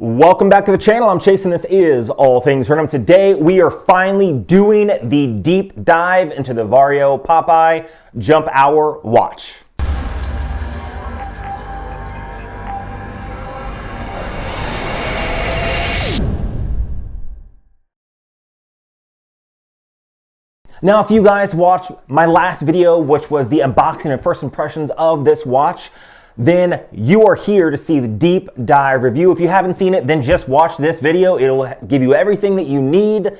Welcome back to the channel. I'm Chase and this is All Things Random. Today we are finally doing the deep dive into the Vario Popeye Jump Hour watch. Now, if you guys watched my last video, which was the unboxing and first impressions of this watch, then you are here to see the deep dive review. If you haven't seen it, then just watch this video. It'll give you everything that you need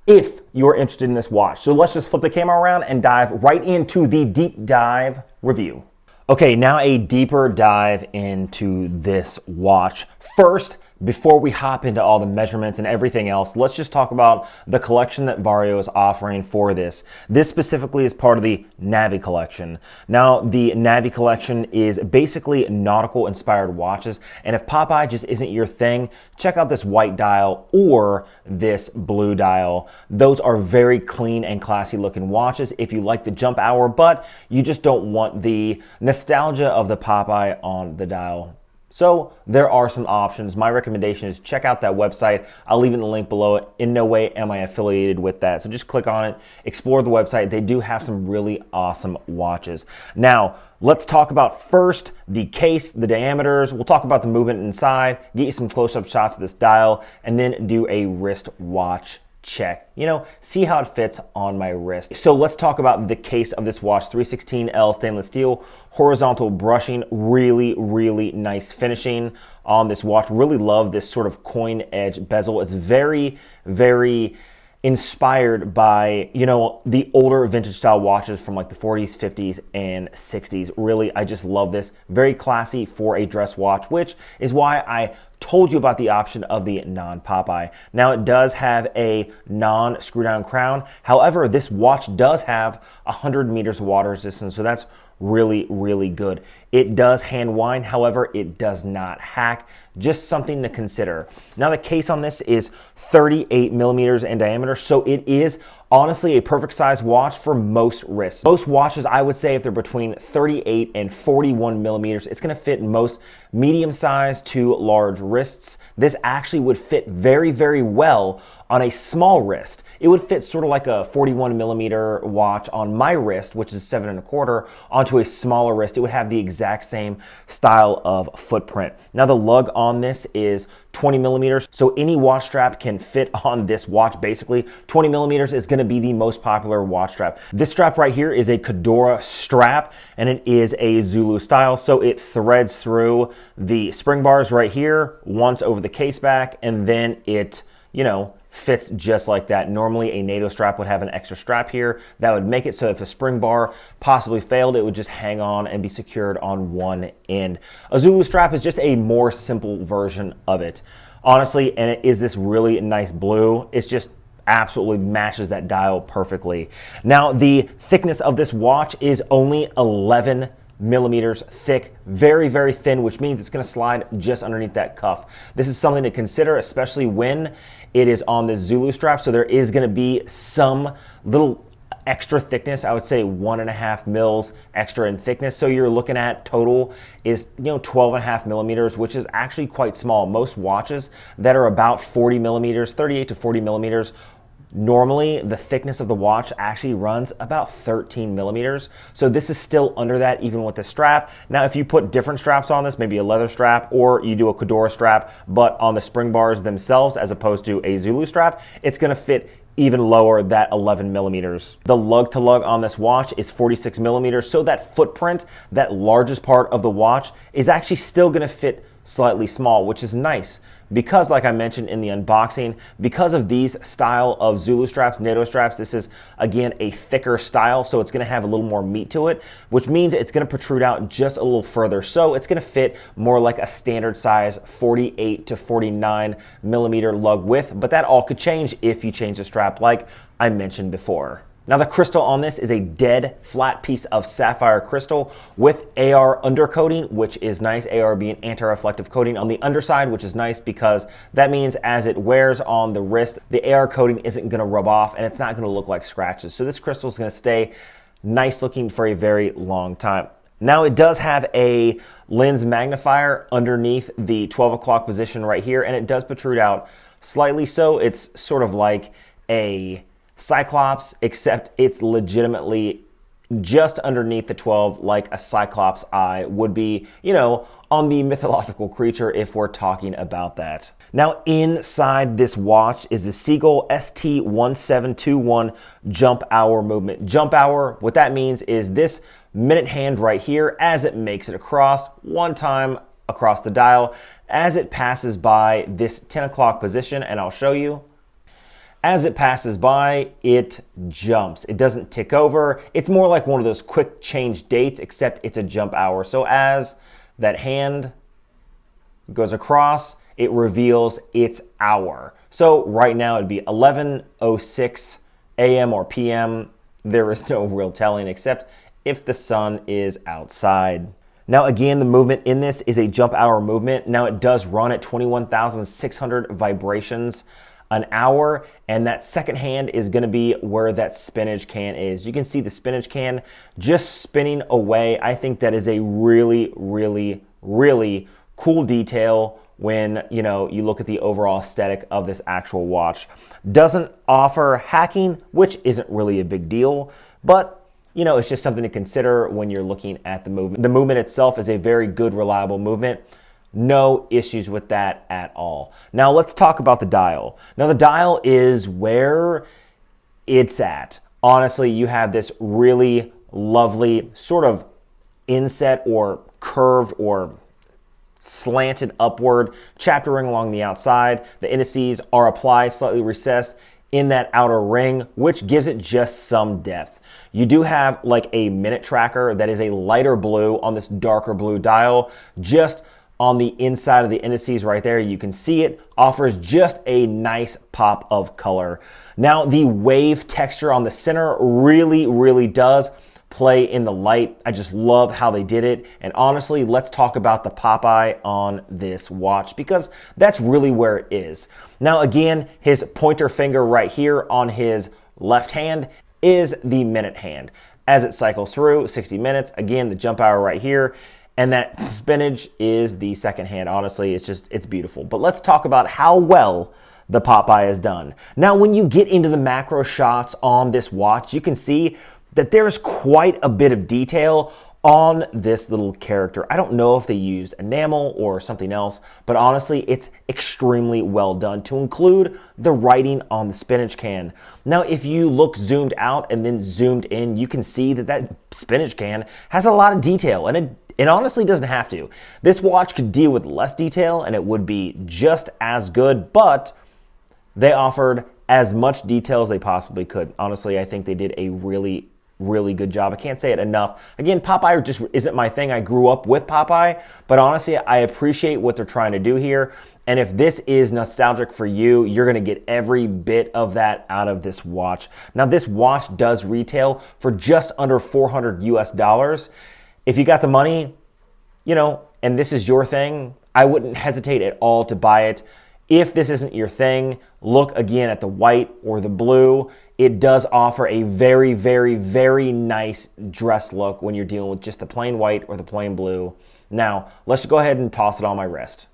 if you're interested in this watch. So let's just flip the camera around and dive right into the deep dive review. Okay, now a deeper dive into this watch. First, before we hop into all the measurements and everything else, let's just talk about the collection that Vario is offering for this. This specifically is part of the Navi Collection. Now, the Navi Collection is basically nautical inspired watches, and if Popeye just isn't your thing, check out this white dial or this blue dial. Those are very clean and classy looking watches if you like the jump hour, but you just don't want the nostalgia of the Popeye on the dial. So there are some options. My recommendation is check out that website. I'll leave in the link below. In no way am I affiliated with that. So just click on it, explore the website. They do have some really awesome watches. Now, let's talk about first the case, the diameters. We'll talk about the movement inside, get you some close-up shots of this dial, and then do a wrist watch check. You know, see how it fits on my wrist. So let's talk about the case of this watch. 316L stainless steel, horizontal brushing, really nice finishing on this watch. Really love this sort of coin edge bezel. It's very inspired by, you know, the older vintage style watches from like the 40s, 50s, and 60s. Really, I just love this. Very classy for a dress watch, which is why I told you about the option of the non-Popeye. Now, it does have a non-screw-down crown. However, this watch does have 100 meters of water resistance, so that's really good. It does hand wind, however, it does not hack. Just something to consider. Now, the case on this is 38 millimeters in diameter, so it is honestly a perfect size watch for most wrists. Most watches, I would say, if they're between 38 and 41 millimeters, it's gonna fit most medium size to large wrists. This actually would fit very well on a small wrist. It would fit sort of like a 41 millimeter watch on my wrist, which is 7 1/4, onto a smaller wrist. It would have the exact same style of footprint. Now, the lug on this is 20 millimeters, so any watch strap can fit on this watch. Basically, 20 millimeters is going to be the most popular watch strap. This strap right here is a Kedora strap, and it is a Zulu style, so it threads through the spring bars right here, once over the case back, and then it, you know, fits just like that. Normally a NATO strap would have an extra strap here that would make it so if a spring bar possibly failed, it would just hang on and be secured on one end. A Zulu strap is just a more simple version of it, honestly, and it is this really nice blue. It's just absolutely matches that dial perfectly. Now, the thickness of this watch is only 11 millimeters thick, very thin, which means it's going to slide just underneath that cuff. This is something to consider, especially when it is on the Zulu strap. So there is going to be some little extra thickness. I would say 1.5 mils extra in thickness. So you're looking at total is, you know, 12.5 millimeters, which is actually quite small. Most watches that are about 40 millimeters, 38 to 40 millimeters, normally the thickness of the watch actually runs about 13 millimeters. So this is still under that even with the strap. Now, if you put different straps on this, maybe a leather strap or you do a Kedora strap, but on the spring bars themselves as opposed to a Zulu strap, it's gonna fit even lower, that 11 millimeters. The lug to lug on this watch is 46 millimeters. So that footprint, that largest part of the watch, is actually still gonna fit slightly small, which is nice. Because, like I mentioned in the unboxing, because of these style of Zulu straps, NATO straps, this is, again, a thicker style, so it's going to have a little more meat to it, which means it's going to protrude out just a little further. So it's going to fit more like a standard size 48 to 49 millimeter lug width, but that all could change if you change the strap, like I mentioned before. Now, the crystal on this is a dead flat piece of sapphire crystal with AR undercoating, which is nice. AR being anti-reflective coating on the underside, which is nice because that means as it wears on the wrist, the AR coating isn't going to rub off and it's not going to look like scratches. So this crystal is going to stay nice looking for a very long time. Now it does have a lens magnifier underneath the 12 o'clock position right here, and it does protrude out slightly, so it's sort of like a Cyclops, except it's legitimately just underneath the 12, like a Cyclops eye would be, you know, on the mythological creature if we're talking about that. Now inside this watch is the Seagull ST1721 jump hour movement. Jump hour, what that means is this minute hand right here as it makes it across one time across the dial as it passes by this 10 o'clock position, and I'll show you. As it passes by, it jumps. It doesn't tick over. It's more like one of those quick change dates, except it's a jump hour. So as that hand goes across, it reveals its hour. So right now it'd be 11:06 a.m. or p.m. There is no real telling except if the sun is outside. Now again, the movement in this is a jump hour movement. Now it does run at 21,600 vibrations an hour, and that second hand is going to be where that spinach can is. You can see the spinach can just spinning away. I think that is a really, really, really cool detail when, you know, you look at the overall aesthetic of this actual watch. Doesn't offer hacking, which isn't really a big deal, but you know, it's just something to consider when you're looking at the movement. The movement itself is a very good, reliable movement. No issues with that at all. Now let's talk about the dial. Now the dial is where it's at. Honestly, you have this really lovely sort of inset or curved or slanted upward chapter ring along the outside. The indices are applied slightly recessed in that outer ring, which gives it just some depth. You do have like a minute tracker that is a lighter blue on this darker blue dial. Just on the inside of the indices right there, you can see it offers just a nice pop of color. Now the wave texture on the center really, really does play in the light. I just love how they did it. And honestly, let's talk about the Popeye on this watch because that's really where it is. Now again, his pointer finger right here on his left hand is the minute hand. As it cycles through 60 minutes, again, the jump hour right here, and that spinach is the second hand. Honestly, it's beautiful. But let's talk about how well the Popeye is done. Now, when you get into the macro shots on this watch, you can see that there's quite a bit of detail on this little character. I don't know if they use enamel or something else, but honestly, it's extremely well done to include the writing on the spinach can. Now, if you look zoomed out and then zoomed in, you can see that that spinach can has a lot of detail, and it honestly doesn't have to. This watch could deal with less detail and it would be just as good, but they offered as much detail as they possibly could. Honestly, I think they did a really good job. I can't say it enough. Again, Popeye just isn't my thing. I grew up with Popeye, but honestly, I appreciate what they're trying to do here. And if this is nostalgic for you, you're gonna get every bit of that out of this watch. Now, this watch does retail for just under $400 US. If you got the money, you know, and this is your thing, I wouldn't hesitate at all to buy it. If this isn't your thing, look again at the white or the blue. It does offer a very, very, very nice dress look when you're dealing with just the plain white or the plain blue. Now, let's go ahead and toss it on my wrist.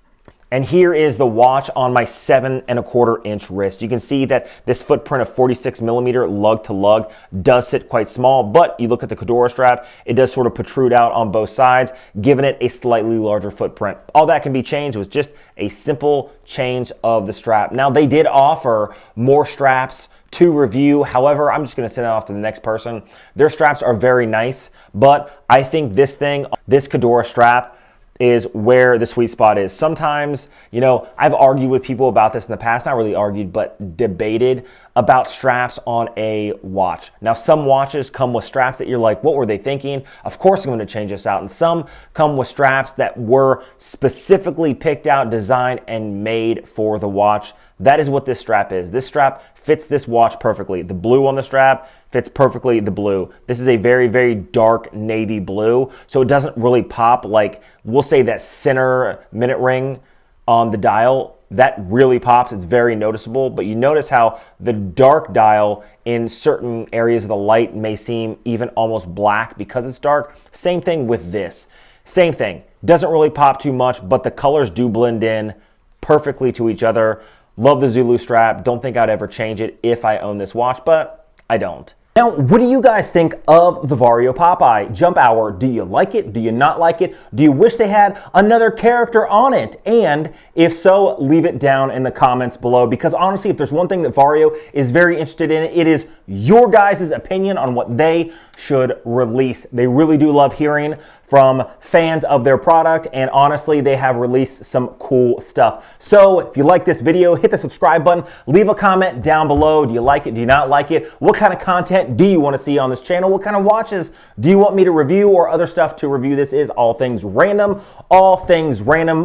And here is the watch on my 7¼ inch wrist. You can see that this footprint of 46mm lug to lug does sit quite small, but you look at the Fedora strap, it does sort of protrude out on both sides, giving it a slightly larger footprint. All that can be changed with just a simple change of the strap. Now, they did offer more straps to review. However, I'm just going to send it off to the next person. Their straps are very nice, but I think this Fedora strap is where the sweet spot is. Sometimes, you know, I've argued with people about this in the past, not really argued, but debated about straps on a watch. Now, some watches come with straps that you're like, what were they thinking? Of course I'm going to change this out. And some come with straps that were specifically picked out, designed, and made for the watch. That is what this strap is. This strap fits this watch perfectly. The blue on the strap fits perfectly the blue. This is a very, very dark navy blue, so it doesn't really pop like, we'll say that center minute ring on the dial that really pops. It's very noticeable, but you notice how the dark dial in certain areas of the light may seem even almost black because it's dark. Same thing with this. Same thing. Doesn't really pop too much, but the colors do blend in perfectly to each other. Love the Zulu strap. Don't think I'd ever change it if I own this watch, but I don't. Now, what do you guys think of the Vario Popeye Jump Hour? Do you like it? Do you not like it? Do you wish they had another character on it? And if so, leave it down in the comments below, because honestly, if there's one thing that Vario is very interested in, it is your guys' opinion on what they should release. They really do love hearing from fans of their product, and honestly, they have released some cool stuff. So if you like this video, hit the subscribe button, leave a comment down below. Do you like it? Do you not like it? What kind of content do you want to see on this channel? What kind of watches do you want me to review or other stuff to review? This is all things random,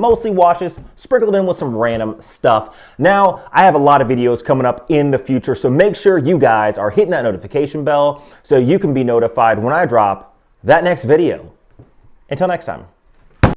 mostly watches sprinkled in with some random stuff. Now, I have a lot of videos coming up in the future, so make sure you guys are hitting that notification bell so you can be notified when I drop that next video. Until next time.